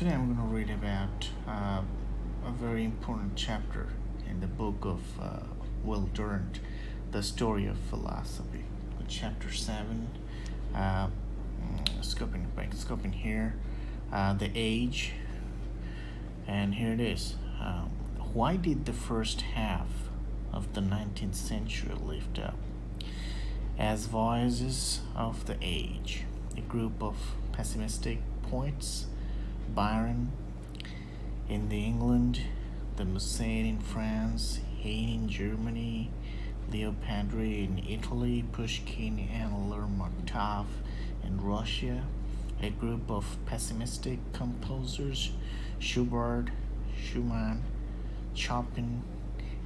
Today I'm going to read about a very important chapter in the book of Will Durant, The Story of Philosophy. Chapter 7, uh, scoping here, the age, and here it is. Why did the first half of the 19th century lift up? As voices of the age, a group of pessimistic poets, Byron in the England, the Musset in France, Heine in Germany, Leopadri in Italy, Pushkin and Lermontov in Russia, a group of pessimistic composers, Schubert, Schumann, Chopin,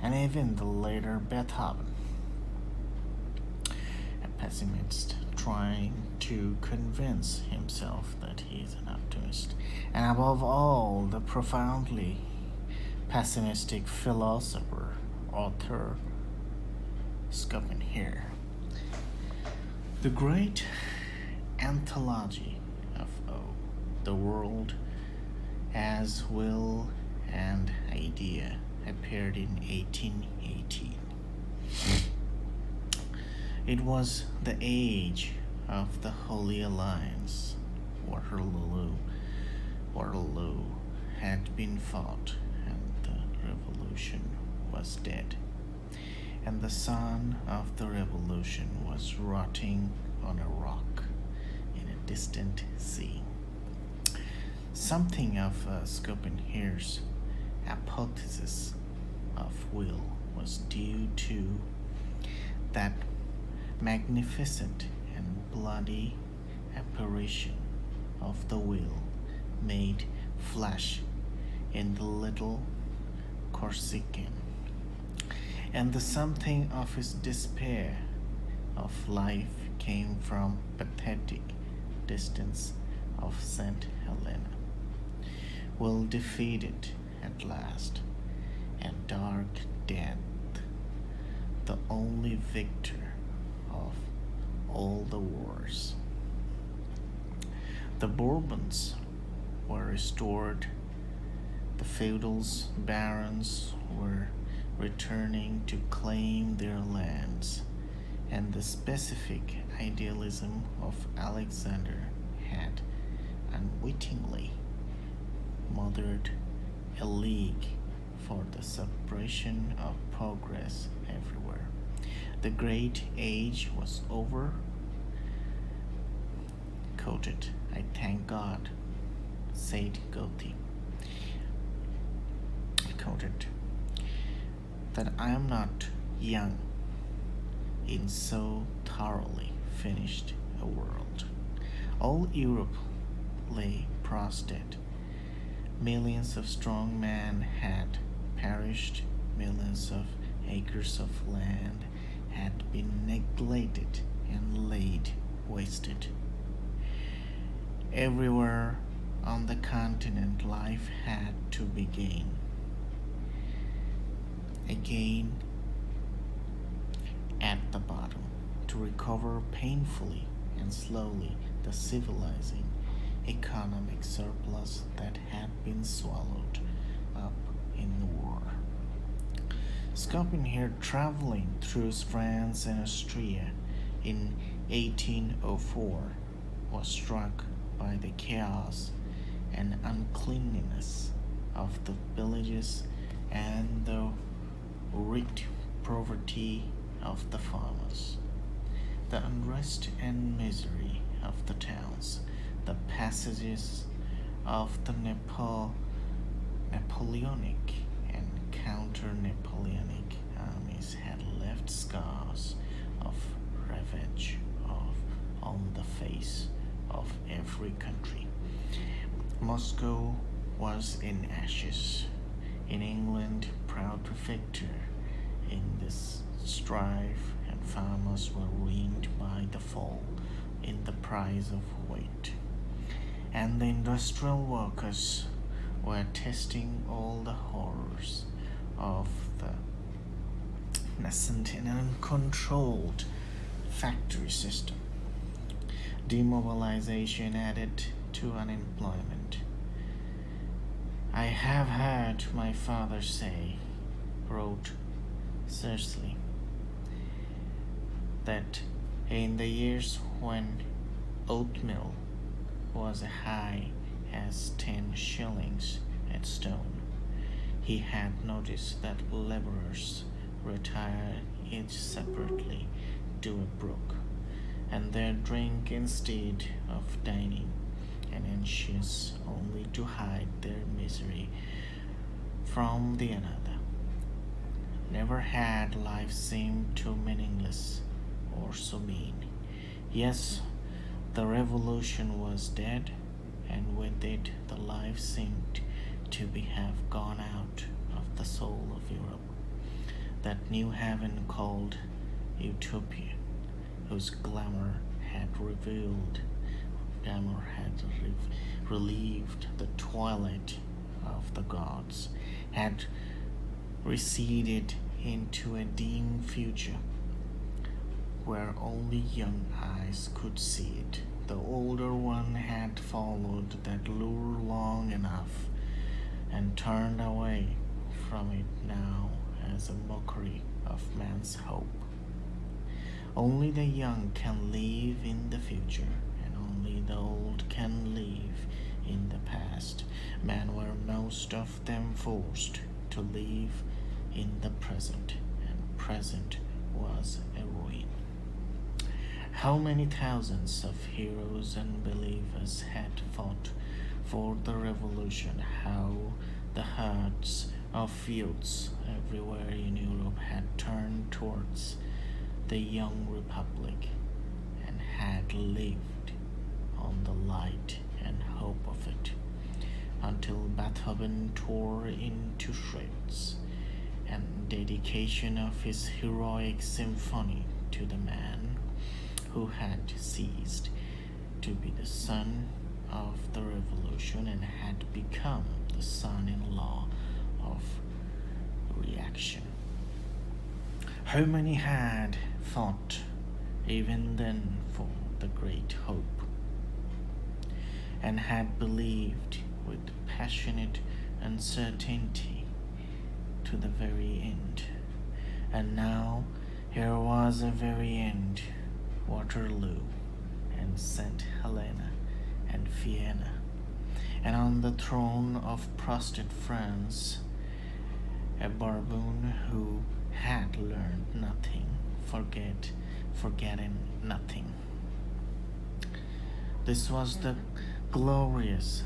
and even the later Beethoven. A pessimist trying to convince himself that he is an optimist, and above all, the profoundly pessimistic philosopher, author, scoping here. The great anthology of the world as will and idea appeared in 1818. It was the age of the Holy Alliance. Waterloo had been fought, and the revolution was dead. And the sun of the revolution was rotting on a rock in a distant sea. Something of Schopenhauer's hypothesis of will was due to that magnificent and bloody apparition of the will made flesh in the little Corsican, and the something of his despair of life came from pathetic distance of St. Helena. Will defeated at last, and dark death, the only victor of all the wars. The Bourbons were restored, the feudals, barons were returning to claim their lands, and the specific idealism of Alexander had unwittingly mothered a league for the suppression of progress everywhere. The great age was over. Quoted, I thank God, said Goethe. Quoted, that I am not young in so thoroughly finished a world. All Europe lay prostrate. Millions of strong men had perished. Millions of acres of land had been neglected and laid wasted. Everywhere on the continent, life had to begin again at the bottom, to recover painfully and slowly the civilizing economic surplus that had been swallowed up in the war. Schopenhauer, traveling through France and Austria in 1804, was struck by the chaos and uncleanliness of the villages and the wreaked poverty of the farmers, the unrest and misery of the towns. The passages of the Napoleonic and counter-Napoleonic armies had left scars of ravage on the face of every country. Moscow was in ashes. In England, proud victor in this strife, and farmers were ruined by the fall in the price of wheat. And the industrial workers were tasting all the horrors of the nascent and uncontrolled factory system. Demobilization added to unemployment. I have heard my father say, wrote Cecily, that in the years when oatmeal was as high as 10 shillings a stone, he had noticed that laborers retired each separately to a brook, and there drink instead of dining, and anxious only to hide their misery from the another. Never had life seemed too meaningless or so mean. Yes, the revolution was dead, and with it the life seemed to be have gone out of the soul of Europe, that new heaven called Utopia, whose glamour had relieved the twilight of the gods, had receded into a dim future where only young eyes could see it. The older one had followed that lure long enough and turned away from it now as a mockery of man's hope. Only the young can live in the future, and only the old can live in the past. Men were most of them forced to live in the present, and present was a ruin. How many thousands of heroes and believers had fought for the revolution? How the hearts of youths everywhere in Europe had turned towards the young republic and had lived on the light and hope of it until Beethoven tore into shreds and dedication of his heroic symphony to the man who had ceased to be the son of the revolution and had become the son-in-law of reaction. How many had fought even then for the great hope, and had believed with passionate uncertainty to the very end. And now here was a very end, Waterloo and St. Helena and Vienna, and on the throne of prostate France, a Bourbon who had learned nothing, forgetting nothing. This was the glorious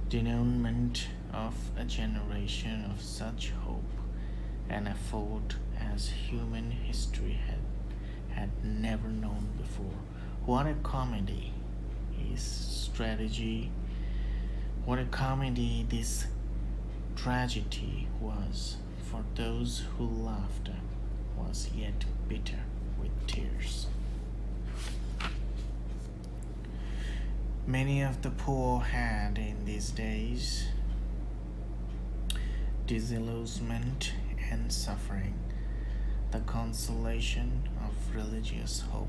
denouement of a generation of such hope and effort as human history had never known before. What a comedy is strategy, what a comedy this tragedy was, for those who laughter was yet bitter with tears. Many of the poor had in these days disillusionment and suffering, the consolation of religious hope,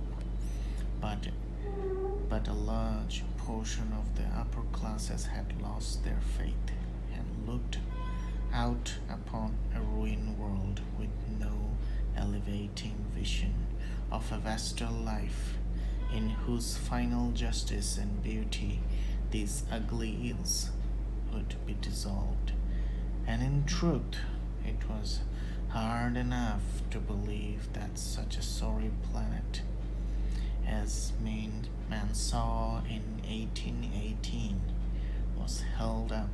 but a large portion of the upper classes had lost their faith and looked out upon a ruined world with no elevating vision of a vaster life in whose final justice and beauty these ugly ills would be dissolved. And in truth, it was hard enough to believe that such a sorry planet as man saw in 1818 was held up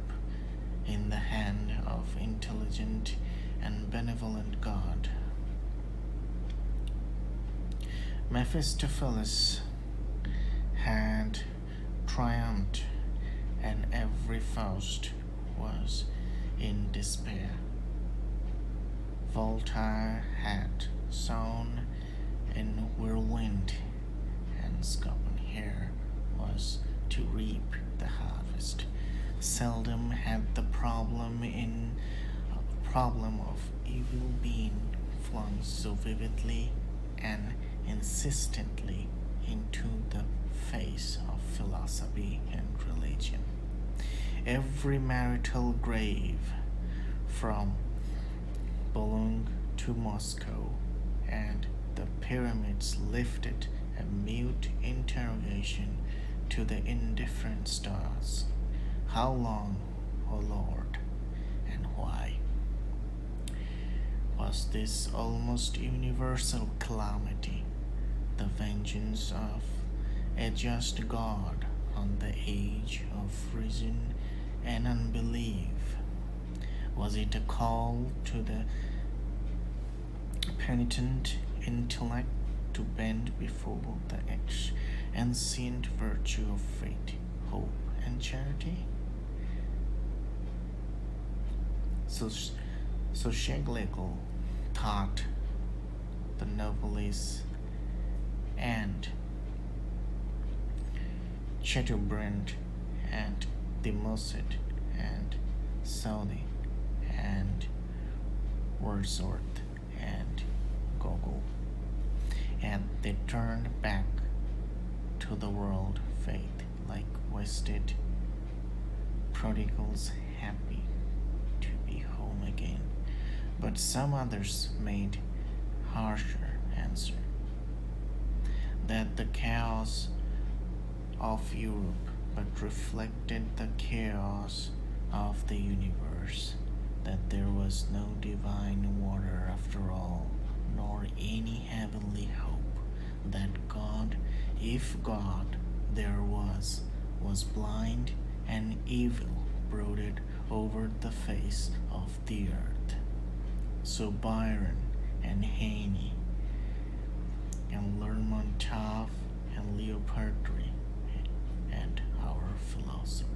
in the hand of intelligent and benevolent God. Mephistopheles had triumphed, and every Faust was in despair. Voltaire had sown in whirlwind, and Schopenhauer was to reap the harvest. Seldom had the problem of evil been flung so vividly and insistently into the face of philosophy and religion. every marital grave from Boulogne to Moscow, and the pyramids lifted a mute interrogation to the indifferent stars. How long, O Lord, and why? Was this almost universal calamity the vengeance of a just God on the age of reason and unbelief? Was it a call to the penitent intellect to bend before the ancient virtue of faith, hope, and charity? So Schlegel thought the novelist and Chateaubriand and de Musset and Southey and Wordsworth and Gogol, and they turned back to the world faith like wasted prodigals happy to be home again. But some others made harsher answer that the chaos of Europe but reflected the chaos of the universe, that there was no divine order after all, nor any heavenly hope, that God, if God there was blind and evil brooded over the face of the earth. So Byron and Heine and Lermontov and Leopardi and our philosophy.